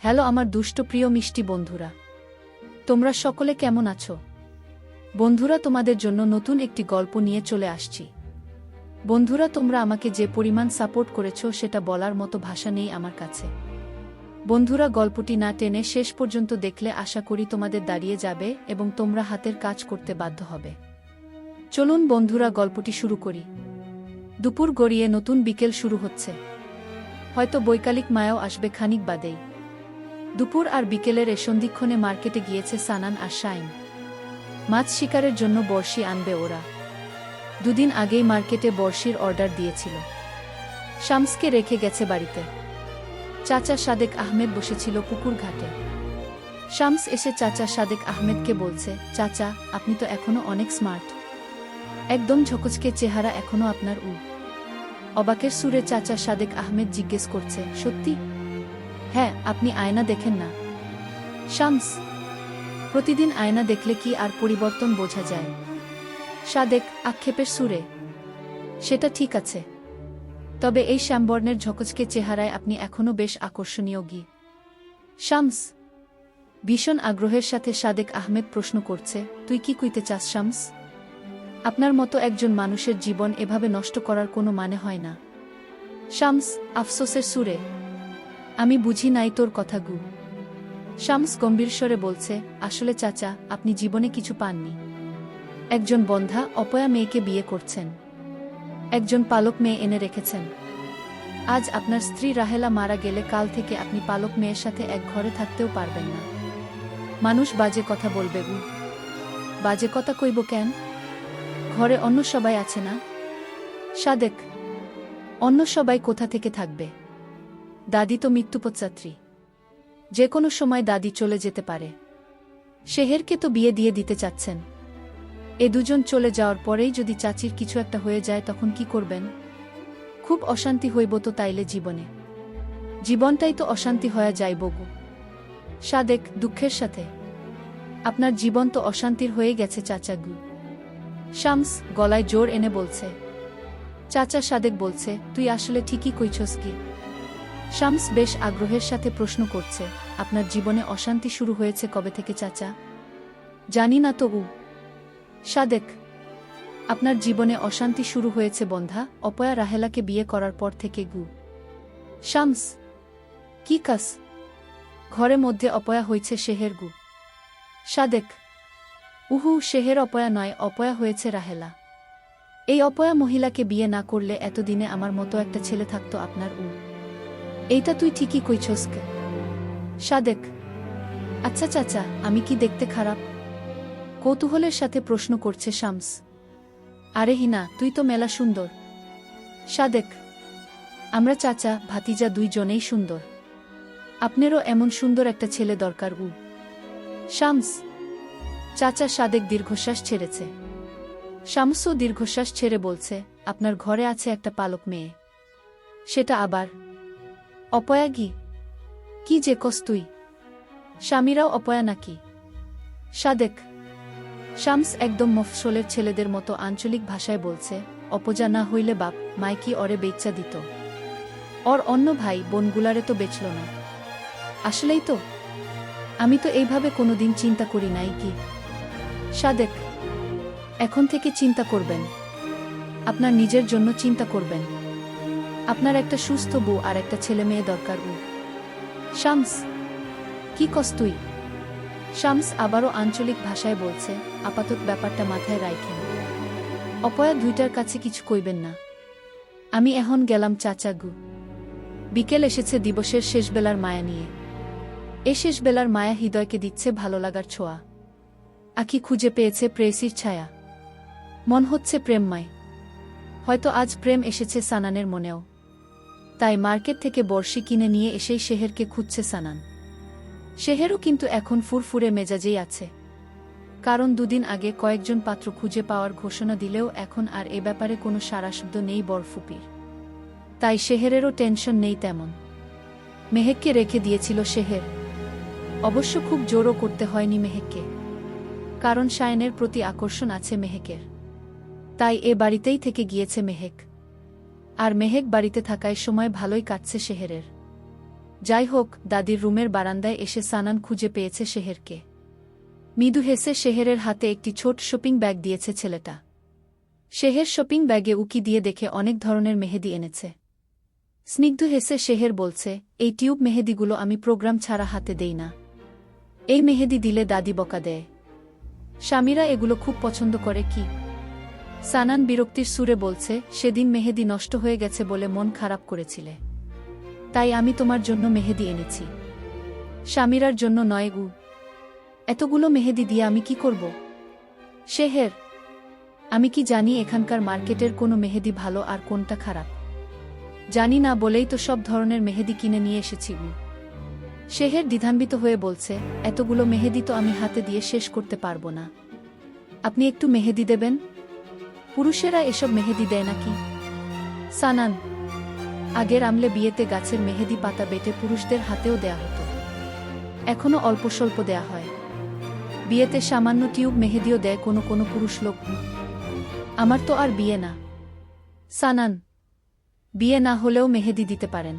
Hello আমার দুষ্ট প্রিয় মিষ্টি বন্ধুরা, তোমরা সকলে কেমন আছো? বন্ধুরা, তোমাদের জন্য নতুন একটি গল্প নিয়ে চলে আসছি। বন্ধুরা, তোমরা আমাকে যে পরিমাণ সাপোর্ট করেছো সেটা বলার মতো ভাষা নেই আমার কাছে। বন্ধুরা, গল্পটি না টেনে শেষ পর্যন্ত দেখলে আশা করি তোমাদের দাঁড়িয়ে যাবে এবং তোমরা হাতের কাজ করতে বাধ্য হবে। চলুন বন্ধুরা, গল্পটি শুরু করি। দুপুর গড়িয়ে নতুন বিকেল শুরু হচ্ছে। হয়তো বৈকালিক মায়াও আসবে খানিক বাদেই। দুপুর আর বিকেলের সন্ধিক্ষণে মার্কেটে গিয়েছে সানান আর শাইন। মাছ শিকারের জন্য বড়শি আনবে ওরা। দুদিন আগেই মার্কেটে বড়শির অর্ডার দিয়েছিল। শামসকে রেখে গেছে বাড়িতে। চাচা সাদেক আহমেদ বসেছিল পুকুর ঘাটে। শামস এসে চাচা সাদেক আহমেদকে বলছে, চাচা, আপনি তো এখনো অনেক স্মার্ট। একদম ঝকঝকে চেহারা এখনো আপনার। অবাকের সুরে চাচা সাদেক আহমেদ জিজ্ঞেস করছে, সত্যি? হ্যাঁ, আপনি আয়না দেখেন না শামস? প্রতিদিন আয়না দেখলে কি আর পরিবর্তন বোঝা যায়? সাদেক আক্ষেপের সুরে, সেটা ঠিক আছে, তবে এই শ্যামবর্ণের ঝকঝকে চেহারায় আপনি এখনো বেশ আকর্ষণীয় গি। শামস ভীষণ আগ্রহের সাথে সাদেক আহমেদ প্রশ্ন করছে, তুই কি কইতে চাস শামস? আপনার মতো একজন মানুষের জীবন এভাবে নষ্ট করার কোনো মানে হয় না। শামস আফসোসের সুরে, আমি বুঝি নাই তোর কথা গু। শামস গম্ভীর স্বরে বলছে, আসলে চাচা, আপনি জীবনে কিছু পাননি। একজন বন্ধা অপয়া মেয়েকে বিয়ে করছেন, একজন পালক মেয়ে এনে রেখেছেন। আজ আপনার স্ত্রী রাহেলা মারা গেলে কাল থেকে আপনি পালক মেয়ের সাথে এক ঘরে থাকতেও পারবেন না। মানুষ বাজে কথা বলবে গু। বাজে কথা কইব কেন? ঘরে অন্য সবাই আছে না? সাদেক, অন্য সবাই কোথা থেকে থাকবে? দাদি তো মৃত্যুপথযাত্রী, যে কোনো সময় দাদি চলে যেতে পারে। শেহেরকে তো বিয়ে দিয়ে দিতে চাচ্ছেন। এ দুজন চলে যাওয়ার পরেই যদি চাচির কিছু একটা হয়ে যায় তখন কি করবেন? খুব অশান্তি হইব তো তাইলে জীবনে। জীবনটাই তো অশান্তি হয়ে যাইব গু। সাদেক দুঃখের সাথে, আপনার জীবন তো অশান্তির হয়ে গেছে চাচা গু। শামস গলায় জোর এনে বলছে। চাচা সাদেক বলছে, তুই আসলে ঠিকই কইছস কি? শামস বেশ আগ্রহের সাথে প্রশ্ন করছে, আপনার জীবনে অশান্তি শুরু হয়েছে কবে থেকে চাচা? জানি না তো গু। সাদেক, আপনার জীবনে অশান্তি শুরু হয়েছে বন্ধা অপয়া রাহেলাকে বিয়ে করার পর থেকে গু। শামস কি কাস? ঘরে মধ্যে অপয়া হয়েছে শেহের গু। সাদেক উহু, শেহের অপয়া নয়, অপয়া হয়েছে রাহেলা। এই অপয়া মহিলাকে বিয়ে না করলে এতদিনে আমার মতো একটা ছেলে থাকতো আপনার। এইটা তুই ঠিকই কইছস কে? সাদেক আচ্ছা চাচা, আমি কি দেখতে খারাপ? কৌতূহলের সাথে প্রশ্ন করছে শামস। আরে হিনা, তুই তো মেলা সুন্দর। সাদেক আমরা চাচা ভাতিজা দুইজনেই সুন্দর। আপনারও এমন সুন্দর একটা ছেলে দরকার। শামস চাচা সাদেক দীর্ঘশ্বাস ছেড়েছে। শামসও দীর্ঘশ্বাস ছেড়ে বলছে, আপনার ঘরে আছে একটা পালক মেয়ে, সেটা আবার অপয়া গি? কি যে কস তুই? স্বামীরাও অপয়া নাকি? সাদেক শামস একদম মফস্বলের ছেলেদের মতো আঞ্চলিক ভাষায় বলছে, অপজা না হইলে বাপ মায় কি অরে বেচ্চা দিত? ওর অন্য ভাই বোনগুলারে তো বেচল না। আসলেই তো, আমি তো এইভাবে কোনোদিন চিন্তা করি নাই কি। সাদেক এখন থেকে চিন্তা করবেন, আপনার নিজের জন্য চিন্তা করবেন। আপনার একটা সুস্থ বউ আর একটা ছেলে মেয়ে দরকার। শামস কি কস তুই? শামস আবারও আঞ্চলিক ভাষায় বলছে, আপাতত ব্যাপারটা মাথায় রাখেন। অপয়া দুইটার কাছে কিছু কইবেন না। আমি এখন গেলাম চাচা গু। বিকেল এসেছে দিবসের শেষবেলার মায়া নিয়ে। এ শেষবেলার মায়া হৃদয়কে দিচ্ছে ভালো লাগার ছোঁয়া। আখি খুঁজে পেয়েছে প্রেয়সীর ছায়া। মন হচ্ছে প্রেমময়। হয়তো আজ প্রেম এসেছে সানানের মনেও। তাই মার্কেট থেকে বড়শি কিনে নিয়ে এসেই শেহেরকে খুঁজছে সানান। শেহেরও কিন্তু এখন ফুরফুরে মেজাজেই আছে, কারণ দুদিন আগে কয়েকজন পাত্র খুঁজে পাওয়ার ঘোষণা দিলেও এখন আর এ ব্যাপারে কোনো সাড়াশব্দ নেই বরফুপির। তাই শেহেরেরও টেনশন নেই তেমন। মেহেককে রেখে দিয়েছিল শেহের। অবশ্য খুব জোরও করতে হয়নি মেহেককে, কারণ শায়নের প্রতি আকর্ষণ আছে মেহেকের। তাই এ বাড়িতেই থেকে গিয়েছে মেহেক। আর মেহেক বাড়িতে থাকায় সময় ভালোই কাটছে শেহেরের। যাই হোক, দাদির রুমের বারান্দায় এসে সানান খুঁজে পেয়েছে শেহেরকে। মৃদু হেসে শেহেরের হাতে একটি ছোট শপিং ব্যাগ দিয়েছে ছেলেটা। শেহের শপিং ব্যাগে উকি দিয়ে দেখে অনেক ধরনের মেহেদি এনেছে। স্নিগ্ধ হেসে শেহের বলছে, এই টিউব মেহেদিগুলো আমি প্রোগ্রাম ছাড়া হাতে দেই না। এই মেহেদি দিলে দাদি বকা দেয়। স্বামীরা এগুলো খুব পছন্দ করে কি? সানান বিরক্তির সুরে বলছে, সেদিন মেহেদি নষ্ট হয়ে গেছে বলে মন খারাপ করেছিলে, তাই আমি তোমার জন্য মেহেদি এনেছি, স্বামীরার জন্য নয় গু। এতগুলো মেহেদি দিয়ে আমি কি করব? শেহের, আমি কি জানি এখানকার মার্কেটের কোনো মেহেদি ভালো আর কোনটা খারাপ? জানি না বলেই তো সব ধরনের মেহেদি কিনে নিয়ে এসেছি গু। শেহের দ্বিধান্বিত হয়ে বলছে, এতগুলো মেহেদি তো আমি হাতে দিয়ে শেষ করতে পারবো না। আপনি একটু মেহেদি দেবেন? পুরুষেরা এসব মেহেদি দেয় নাকি? সানান, আগের আমলে বিয়েতে গাছের মেহেদি পাতা বেটে পুরুষদের হাতেও দেয়া হতো, এখনো অল্প স্বল্প দেয়া হয়। বিয়েতে সামান্য টিউব মেহেদিও দেয় কোনো কোনো পুরুষ লোক। আমার তো আর বিয়ে না। সানান, বিয়ে না হলেও মেহেদি দিতে পারেন।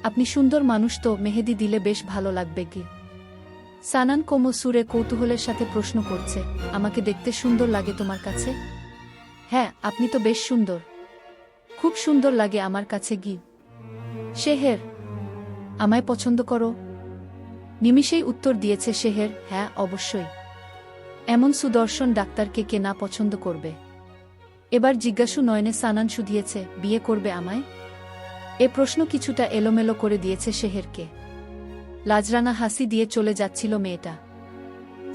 আপনি সুন্দর মানুষ তো, মেহেদি দিলে বেশ ভালো লাগবে কি? সানান কোমল সুরে কৌতূহলের সাথে প্রশ্ন করছে, আমাকে দেখতে সুন্দর লাগে তোমার কাছে? হ্যাঁ, আপনি তো বেশ সুন্দর, খুব সুন্দর লাগে আমার কাছে গি। শেহের, আমায় পছন্দ করো? নিমিষেই উত্তর দিয়েছে শেহের, হ্যাঁ অবশ্যই। এমন সুদর্শন ডাক্তারকে কে না পছন্দ করবে? এবার জিজ্ঞাসু নয়নে সানান শুধিয়েছে, বিয়ে করবে আমায়? এ প্রশ্ন কিছুটা এলোমেলো করে দিয়েছে শেহেরকে। লাজরানা হাসি দিয়ে চলে যাচ্ছিল মেয়েটা।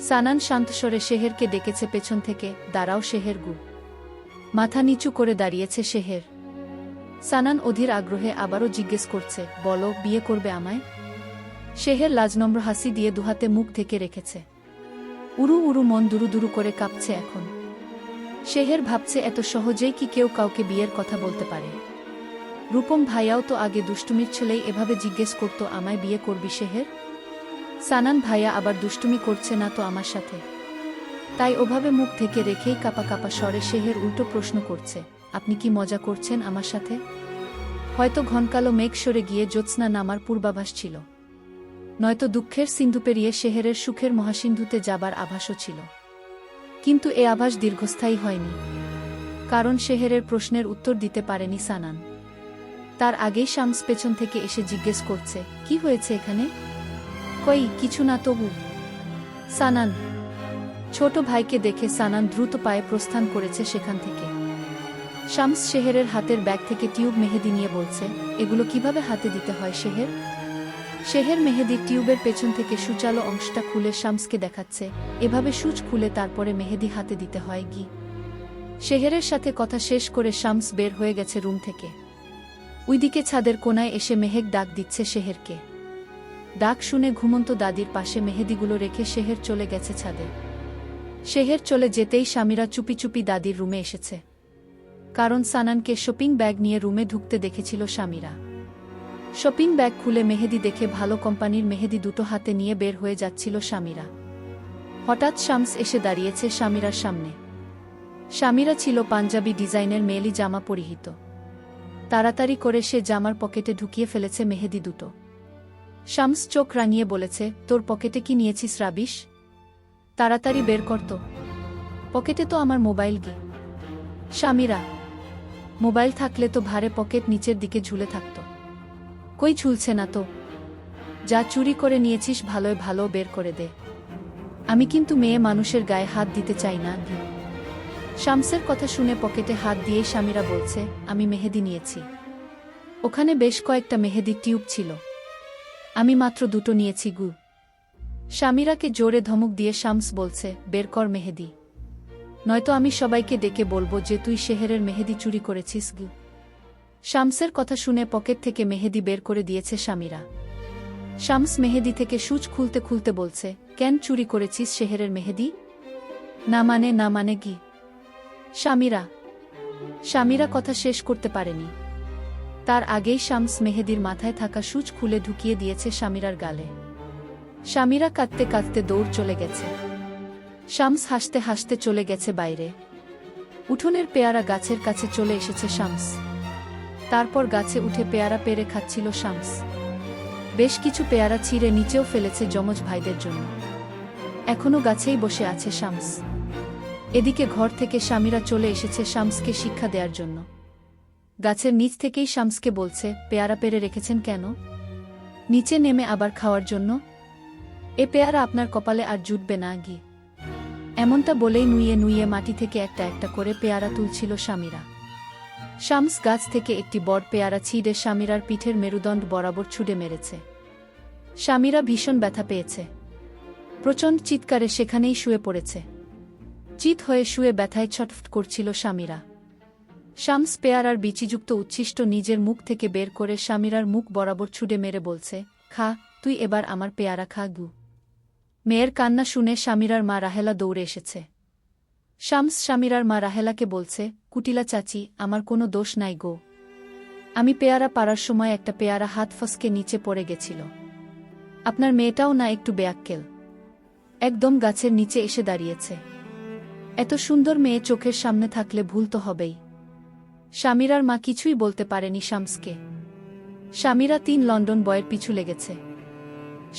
সানান শান্তস্বরে শেহেরকে ডেকেছে পেছন থেকে, দাঁড়াও শেহের গু। মাথা নিচু করে দাঁড়িয়েছে শেহের। সানান অধীর আগ্রহে আবারও জিজ্ঞেস করছে, বলো, বিয়ে করবে আমায়? শেহের লাজনম্র হাসি দিয়ে দুহাতে মুখ ঢেকে রেখেছে। উরু উরু মন দুরু দুরু করে কাঁপছে এখন। শেহের ভাবছে, এত সহজেই কি কেউ কাউকে বিয়ের কথা বলতে পারে? রূপম ভাইয়াও তো আগে দুষ্টুমির ছেলেই এভাবে জিজ্ঞেস করত, আমায় বিয়ে করবি শেহের? সানান ভাইয়া আবার দুষ্টুমি করছে না তো আমার সাথে? তাই ওভাবে মুখ ঢেকে রেখেই কাপা কাপা স্বরে শেহের উল্টো প্রশ্ন করছে, আপনি কি মজা করছেন আমার সাথে? হয়তো ঘনকালো মেঘ সরে গিয়ে জ্যোৎস্না নামার পূর্বাভাস ছিল, নয়তো দুঃখের সিন্ধু পেরিয়ে শেহেরের সুখের মহাসিন্ধুতে যাবার আভাসও ছিল। কিন্তু এ আভাস দীর্ঘস্থায়ী হয়নি, কারণ শেহেরের প্রশ্নের উত্তর দিতে পারেনি সানান। তার আগেই শামস পেছন থেকে এসে জিজ্ঞেস করছে, কি হয়েছে এখানে? কই, কিছু না তবু। সানান, ছোট ভাইকে দেখে সানান দ্রুত পায়ে প্রস্থান করেছে সেখান থেকে। শামস শেহেরের হাতের ব্যাগ থেকে টিউব মেহেদি নিয়ে বলছে, এগুলো কিভাবে হাতে দিতে হয় শেহের? শেহের মেহেদির টিউবের পেছন থেকে সূচালো অংশটা খুলে শামসকে দেখাচ্ছে, এভাবে সূচ খুলে তারপরে মেহেদি হাতে দিতে হয় গি। শেহেরের সাথে কথা শেষ করে শামস বের হয়ে গেছে রুম থেকে। ওইদিকে ছাদের কোনায় এসে মেহেক ডাক দিচ্ছে শেহেরকে। ডাক শুনে ঘুমন্ত দাদির পাশে মেহেদিগুলো রেখে শেহের চলে গেছে ছাদে। শেহের চলে যেতেই স্বামীরা চুপি চুপি দাদির রুমে এসেছে, কারণ সানানকে শপিং ব্যাগ নিয়ে রুমে ঢুকতে দেখেছিল স্বামীরা। শপিং ব্যাগ খুলে মেহেদি দেখে ভালো কোম্পানির মেহেদি দুটো হাতে নিয়ে বের হয়ে যাচ্ছিল স্বামীরা। হঠাৎ শামস এসে দাঁড়িয়েছে স্বামীরার সামনে। স্বামীরা ছিল পাঞ্জাবি ডিজাইনের মেয়েলি জামা পরিহিত। তাড়াতাড়ি করে সে জামার পকেটে ঢুকিয়ে ফেলেছে মেহেদি দুটো। শামস চোখ রাঙিয়ে বলেছে, তোর পকেটে কি নিয়েছিস রাবিশ? তাড়াতাড়ি বের করত। পকেটে তো আমার মোবাইল গি। স্বামীরা, মোবাইল থাকলে তো ভারে পকেট নিচের দিকে ঝুলে থাকত। কই ঝুলছে না তো। যা চুরি করে নিয়েছিস ভালোয় ভালো বের করে দে। আমি কিন্তু মেয়ে মানুষের গায়ে হাত দিতে চাই না গি। শামসের কথা শুনে পকেটে হাত দিয়ে স্বামীরা বলছে, আমি মেহেদি নিয়েছি। ওখানে বেশ কয়েকটা মেহেদি টিউব ছিল, আমি মাত্র দুটো নিয়েছি গু। স্বামীরাকে জোরে ধমক দিয়ে শামস বলছে, বের কর মেহেদি, নয়তো আমি সবাইকে ডেকে বলবো যে তুই শেহেরের মেহেদি চুরি করেছিস গু। শামসের কথা শুনে পকেট থেকে মেহেদি বের করে দিয়েছে স্বামীরা। শামস মেহেদি থেকে সূচ খুলতে খুলতে বলছে, কেন চুরি করেছিস শেহেরের মেহেদি? না মানে গি। স্বামীরা কথা শেষ করতে পারেনি, তার আগেই শামস মেহেদির মাথায় থাকা সূচ খুলে ঢুকিয়ে দিয়েছে স্বামীরার গালে। স্বামীরা কাঁদতে কাঁদতে দৌড় চলে গেছে। শামস হাসতে হাসতে চলে গেছে বাইরে। উঠোনের পেয়ারা গাছের কাছে চলে এসেছে শামস। তারপর গাছে উঠে পেয়ারা পেরে খাচ্ছিল শামস। বেশ কিছু পেয়ারা ছিঁড়ে নিচেও ফেলেছে যমজ ভাইদের জন্য। এখনো গাছেই বসে আছে শামস। এদিকে ঘর থেকে স্বামীরা চলে এসেছে শামসকে শিক্ষা দেওয়ার জন্য। গাছের নিচ থেকেই শামসকে বলছে, পেয়ারা পেরে রেখেছেন কেন? নিচে নেমে আবার খাওয়ার জন্য? এ পেয়ারা আপনার কপালে আর জুটবে না গি। এমনটা বলেই নুইয়ে নুইয়ে মাটি থেকে একটা একটা করে পেয়ারা তুলছিল স্বামীরা। শামস গাছ থেকে একটি বড় পেয়ারা ছিঁড়ে স্বামীরার পিঠের মেরুদণ্ড বরাবর ছুঁড়ে মেরেছে। স্বামীরা ভীষণ ব্যথা পেয়েছে। প্রচণ্ড চিৎকারে সেখানেই শুয়ে পড়েছে। চিত হয়ে শুয়ে ব্যথায় ছটফট করছিল স্বামীরা। শামস পেয়ারার বিচিযুক্ত উচ্ছিষ্ট নিজের মুখ থেকে বের করে স্বামীরার মুখ বরাবর ছুঁড়ে মেরে বলছে, খা, তুই এবার আমার পেয়ারা খা গু। মেয়ের কান্না শুনে স্বামীরার মা রাহেলা দৌড়ে এসেছে। শামস স্বামীরার মা রাহেলাকে বলছে, কুটিলা চাচি, আমার কোনো দোষ নাই গো। আমি পেয়ারা পাড়ার সময় একটা পেয়ারা হাত ফসকে নিচে পড়ে গেছিল। আপনার মেয়েটাও না একটু বেয়াক্কেল, একদম গাছের নিচে এসে দাঁড়িয়েছে। এত সুন্দর মেয়ে চোখের সামনে থাকলে ভুল তো হবেই। স্বামীরার মা কিছুই বলতে পারেনি শামসকে। স্বামীরা 3 লন্ডন বয়ের পিছু লেগেছে।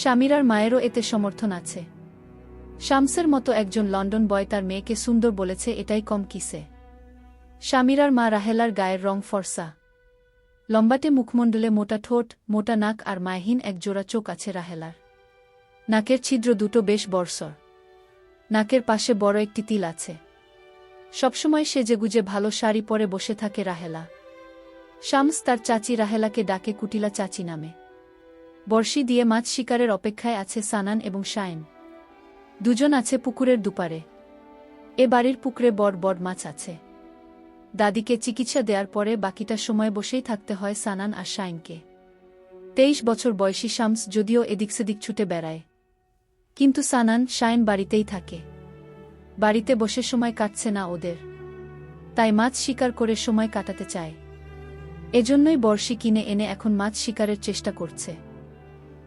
স্বামীরার মায়েরও এতে সমর্থন আছে। শামসের মতো একজন লন্ডন বয় তার মেয়েকে সুন্দর বলেছে, এটাই কম কিসে। স্বামীরার মা রাহেলার গায়ের রং ফর্সা, লম্বাটে মুখমণ্ডলে মোটা ঠোঁট, মোটা নাক আর মায়হীন এক জোড়া চোখ আছে রাহেলার। নাকের ছিদ্র দুটো বেশ বড়সড়। নাকের পাশে বড় একটি তিল আছে। সবসময় সেজেগুজে ভালো শাড়ি পরে বসে থাকে রাহেলা। শামস তার চাচি রাহেলাকে ডাকে কুটিলা চাচি নামে। বর্ষি দিয়ে মাছ শিকারের অপেক্ষায় আছে সানান এবং শায়েন। দুজন আছে পুকুরের দুপারে। এ বাড়ির পুকুরে বড় বড় মাছ আছে। দাদিকে চিকিৎসা দেওয়ার পরে বাকিটা সময় বসেই থাকতে হয় সানান আর শায়েনকে। 23 বছর বয়সী শামস যদিও এদিক সেদিক ছুটে বেড়ায়, কিন্তু সানান শায়েন বাড়িতেই থাকে। বাড়িতে বসে সময় কাটছে না ওদের, তাই মাছ শিকার করে সময় কাটাতে চায়। এজন্যই বর্ষি কিনে এনে এখন মাছ শিকারের চেষ্টা করছে।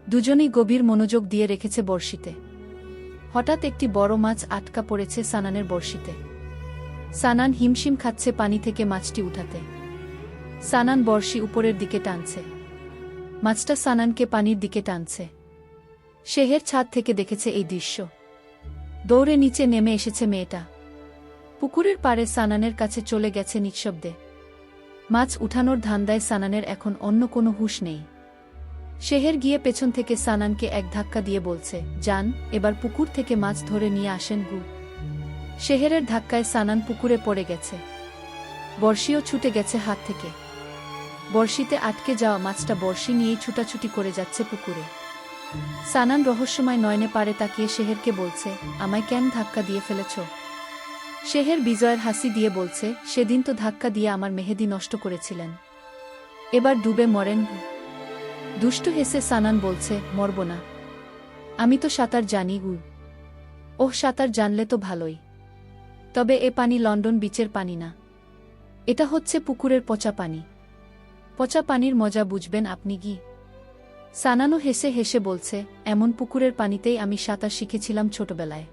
দুজনেই গভীর মনোযোগ দিয়ে রেখেছে বর্ষিতে। হঠাৎ একটি বড় মাছ আটকা পড়েছে সানানের বর্ষিতে। সানান হিমশিম খাচ্ছে পানি থেকে মাছটি উঠাতে। সানান বর্ষি উপরের দিকে টানছে। মাছটা সানানকে পানির দিকে টানছে। শেহের ছাদ থেকে দেখেছে এই দৃশ্য। দৌড়ে নিচে নেমে এসেছে মেয়েটা। পুকুরের পাড়ে সানানের কাছে চলে গেছে নিঃশব্দে। মাছ উঠানোর ধান্দায় সানানের এখন অন্য কোনো হুঁশ নেই। শেহের গিয়ে পেছন থেকে সানানকে এক ধাক্কা দিয়ে বলছে, যান, এবার পুকুর থেকে মাছ ধরে নিয়ে আসেন গু। শেহেরের ধাক্কায় সানান পুকুরে পড়ে গেছে। বর্ষিও ছুটে গেছে হাত থেকে। বর্ষিতে আটকে যাওয়া মাছটা বর্ষি নিয়েই ছুটাছুটি করে যাচ্ছে পুকুরে। সানান রহস্যময় নয়নে পারে তাকিয়ে শেহেরকে বলছে, আমায় কেন ধাক্কা দিয়ে ফেলেছ? শেহের বিজয়ের হাসি দিয়ে বলছে, সেদিন তো ধাক্কা দিয়ে আমার মেহেদি নষ্ট করেছিলেন, এবার ডুবে মরেন। দুষ্টু হেসে সানান বলছে, মরব না, আমি তো সাঁতার জানি গু। ওহ, সাঁতার জানলে তো ভালোই, তবে এ পানি লন্ডন বিচের পানি না, এটা হচ্ছে পুকুরের পচা পানি। পচা পানির মজা বুঝবেন আপনি কি? সানানও হেসে হেসে বলছে, এমন পুকুরের পানিতেই আমি সাঁতার শিখেছিলাম ছোটবেলায়,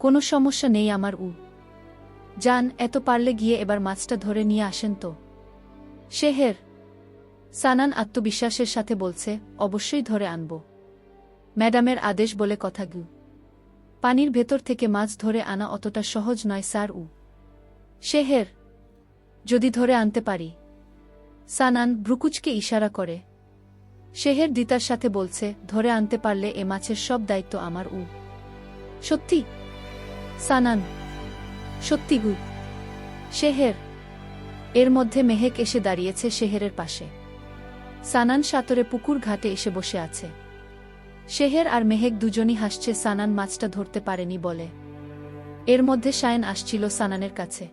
কোনো সমস্যা নেই আমার উ। যান, এত পারলে গিয়ে এবার মাছটা ধরে নিয়ে আসেন তো। শেহের, সানান আত্মবিশ্বাসের সাথে বলছে, অবশ্যই ধরে আনব, ম্যাডামের আদেশ বলে কথা গু। পানির ভেতর থেকে মাছ ধরে আনা অতটা সহজ নয় স্যার উ। শেহের, যদি ধরে আনতে পারি। সানান ভ্রুকুচকে ইশারা করে। শেহের দিতার সাথে বলছে, ধরে আনতে পারলে এ মাছের সব দায়িত্ব আমার উ। সত্যি? সানান, সত্যি গু। শেহের। এর মধ্যে মেহেক এসে দাঁড়িয়েছে শেহেরের পাশে। সানান সাঁতরে পুকুর ঘাটে এসে বসে আছে। শেহের আর মেহেক দুজনই হাসছে সানান মাছটা ধরতে পারেনি বলে। এর মধ্যে শায়েন আসছিল সানানের কাছে।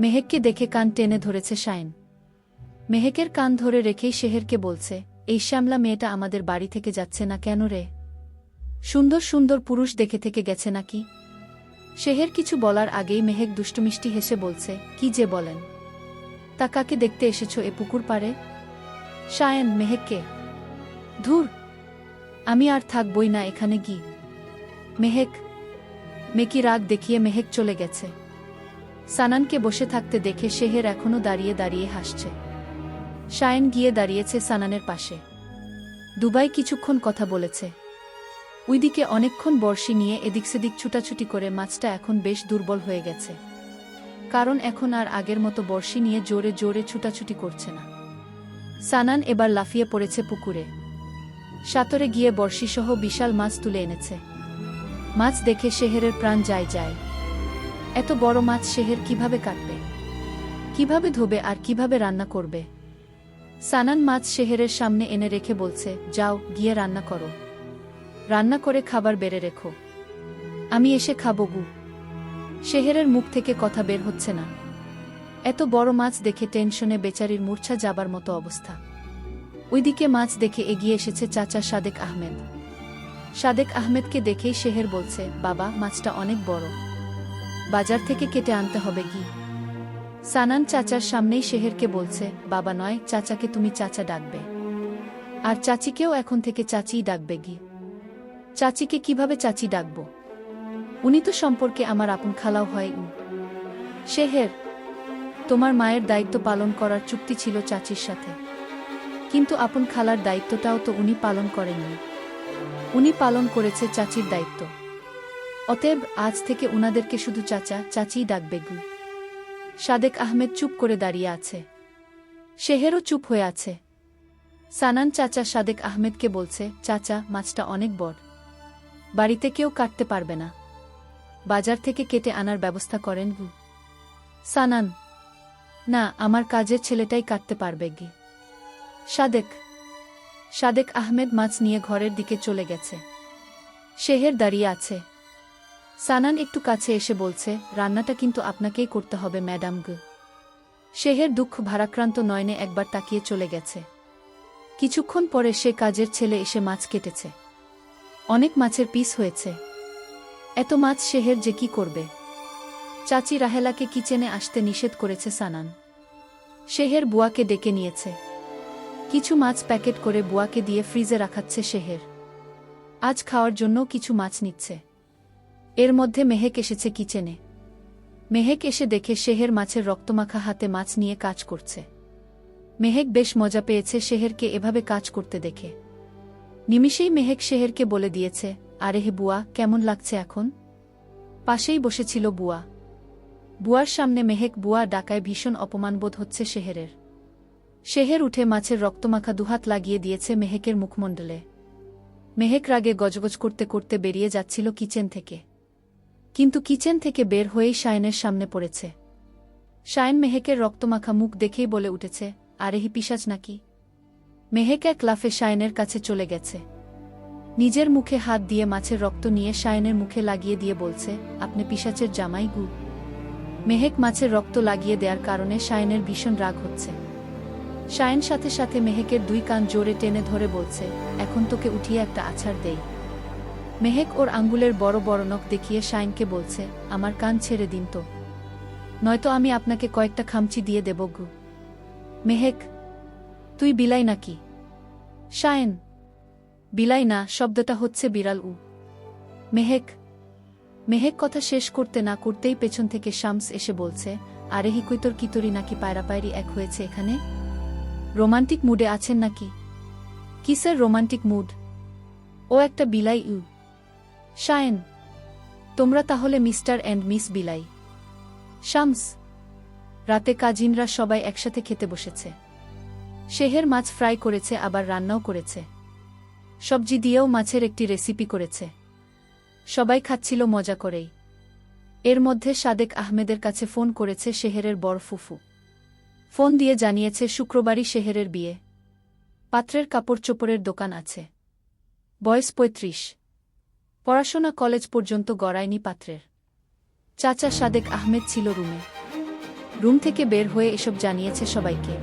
মেহেককে দেখে কান টেনে ধরেছে শায়েন। মেহেকের কান ধরে রেখেই শেহেরকে বলছে, এই শ্যামলা মেয়েটা আমাদের বাড়ি থেকে যাচ্ছে না কেন রে? সুন্দর সুন্দর পুরুষ দেখে থেকে গেছে নাকি? শেহের কিছু বলার আগেই মেহেক দুষ্টুমিষ্টি হেসে বলছে, কি যে বলেন, তা কাকে দেখতে এসেছ এ পুকুর পাড়ে? শায়েন মেহেককে। ধুর, আমি আর থাকবই না এখানে গি। মেহেক। মেকি রাগ দেখিয়ে মেহেক চলে গেছে। সানানকে বসে থাকতে দেখে শেহের এখনো দাঁড়িয়ে দাঁড়িয়ে হাসছে। শায়েন গিয়ে দাঁড়িয়েছে সানানের পাশে। দুবাই কিছুক্ষণ কথা বলেছে। ওইদিকে অনেকক্ষণ বড়শি নিয়ে এদিক সেদিক ছুটাছুটি করে মাছটা এখন বেশ দুর্বল হয়ে গেছে। কারণ এখন আর আগের মতো বড়শি নিয়ে জোরে জোরে ছুটাছুটি করছে না। সানান এবার লাফিয়ে পড়েছে পুকুরে। সাঁতরে গিয়ে বড়শিসহ বিশাল মাছ তুলে এনেছে। মাছ দেখে শেহেরের প্রাণ যায়। এত বড় মাছ শেহের কিভাবে কাটবে, কিভাবে ধোবে আর কিভাবে রান্না করবে? সানান মাছ শেহেরের সামনে এনে রেখে বলছে, যাও গিয়ে রান্না করো, রান্না করে খাবার বেড়ে রেখো, আমি এসে খাবো গু। শেহেরের মুখ থেকে কথা বের হচ্ছে না। এত বড় মাছ দেখে টেনশনে বেচারির মূর্ছা যাবার মতো অবস্থা। ওইদিকে মাছ দেখে এগিয়ে এসেছে চাচা সাদেক আহমেদ। সাদেক আহমেদকে দেখেই শেহের বলছে, বাবা মাছটা অনেক বড়, বাজার থেকে কেটে আনতে হবে গি। সানান চাচার সামনেই শেহেরকে বলছে, বাবা নয়, চাচাকে তুমি চাচা ডাকবে, আর চাচিকেও এখন থেকে চাচিই ডাকবে গি। চাচিকে কিভাবে চাচি ডাকব? উনি তো সম্পর্কে আমার আপন খালাও হয়। শেহের, তোমার মায়ের দায়িত্ব পালন করার চুক্তি ছিল চাচির সাথে, কিন্তু আপন খালার দায়িত্বটাও তো উনি পালন করেননি। উনি পালন করেছে চাচির দায়িত্ব। অতএব আজ থেকে উনাদেরকে শুধু চাচা চাচিই ডাকবে গু। সাদেক আহমেদ চুপ করে দাঁড়িয়ে আছে। শেহেরও চুপ হয়ে আছে। সানান চাচা সাদেক আহমেদকে বলছে, চাচা মাছটা অনেক বড়, বাড়িতে কেউ কাটতে পারবে না, বাজার থেকে কেটে আনার ব্যবস্থা করেন গু। সানান, না, আমার কাজের ছেলেটাই কাটতে পারবে গি। সাদেক আহমেদ মাছ নিয়ে ঘরের দিকে চলে গেছে। শেহের দাঁড়িয়ে আছে। সানান একটু কাছে এসে বলছে, রান্নাটা কিন্তু আপনাকেই করতে হবে ম্যাডাম গু। শেহের দুঃখ ভারাক্রান্ত নয়নে একবার তাকিয়ে চলে গেছে। কিছুক্ষণ পরে সে কাজের ছেলে এসে মাছ কেটেছে। অনেক মাছের পিস হয়েছে। এত মাছ শেহের যে কি করবে? চাচি রাহেলাকে কিচেনে আসতে নিষেধ করেছে সানান। শেহের বুয়াকে ডেকে নিয়েছে। কিছু মাছ প্যাকেট করে বুয়াকে দিয়ে ফ্রিজে রাখাচ্ছে শেহের। আজ খাওয়ার জন্য কিছু মাছ নিচ্ছে। এর মধ্যে মেহেক এসেছে কিচেনে। মেহেক এসে দেখে শেহের মাছের রক্তমাখা হাতে মাছ নিয়ে কাজ করছে। মেহেক বেশ মজা পেয়েছে শেহেরকে এভাবে কাজ করতে দেখে। নিমিষেই মেহেক শেহেরকে বলে দিয়েছে, আরে হে বুয়া, কেমন লাগছে এখন? পাশেই বসেছিল বুয়া। বুয়ার সামনে মেহেক বুয়া ডাকায় ভীষণ অপমানবোধ হচ্ছে শেহেরের। শেহের উঠে মাছের রক্তমাখা দুহাত লাগিয়ে দিয়েছে মেহেকের মুখমণ্ডলে। মেহেক রাগে গজগজ করতে করতে বেরিয়ে যাচ্ছিল কিচেন থেকে। কিন্তু কিচেন থেকে বের হয়েই শায়নের সামনে পড়েছে। শায়ন মেহেকের রক্তমাখা মুখ দেখেই বলে উঠেছে, আরে হি পিশাচ নাকি? মেহেক এক লাফে শায়নের কাছে চলে গেছে। নিজের মুখে হাত দিয়ে মাছের রক্ত নিয়ে শায়নের মুখে লাগিয়ে দিয়ে বলছে, আপনি পিশাচের জামাই গু। মেহেক মাছের রক্ত লাগিয়ে দেওয়ার কারণে শায়নের ভীষণ রাগ হচ্ছে। শায়ন সাথে সাথে মেহেকের দুই কান জোরে টেনে ধরে বলছে, এখন তোকে উঠিয়ে একটা আছাড় দেই। মেহেক ওর আঙ্গুলের বড় বড় নখ দেখিয়ে শায়নকে বলছে, আমার কান ছেড়ে দিন তো, নয়তো আমি আপনাকে কয়েকটা খামচি দিয়ে দেব গু। মেহেক, তুই বিলাই নাকি? শায়ন, বিলাই না, শব্দটা হচ্ছে বিড়াল। মেহেক কথা শেষ করতে না করতেই পেছন থেকে শামস এসে বলছে, আরে হি কুইতর কিতরি নাকি পায়রাপায়রি এক হয়েছে এখানে? রোমান্টিক মুডে আছেন নাকি? কিসের রোমান্টিক মুড? ও একটা বিলাই। শায়ন, তোমরা তাহলে মিস্টার অ্যান্ড মিস বিলাই। শামস, রাতে কাজিনরা সবাই একসাথে খেতে বসেছে। শেহের মাছ ফ্রাই করেছে, আবার রান্নাও করেছে। সবজি দিয়েও মাছের একটি রেসিপি করেছে। সবাই খাচ্ছিল মজা করেই। এর মধ্যে সাদেক আহমেদের কাছে ফোন করেছে শেহেরের বড় ফুফু। ফোন দিয়ে জানিয়েছে শুক্রবারই শেহেরের বিয়ে। পাত্রের কাপড় চোপড়ের দোকান আছে। বয়স 35। পড়াশোনা কলেজ পর্যন্ত গড়ায়নি পাত্রের। চাচা সাদেক আহমেদ ছিল রুমে। রুম থেকে বের হয়ে এসব জানিয়েছে সবাইকে।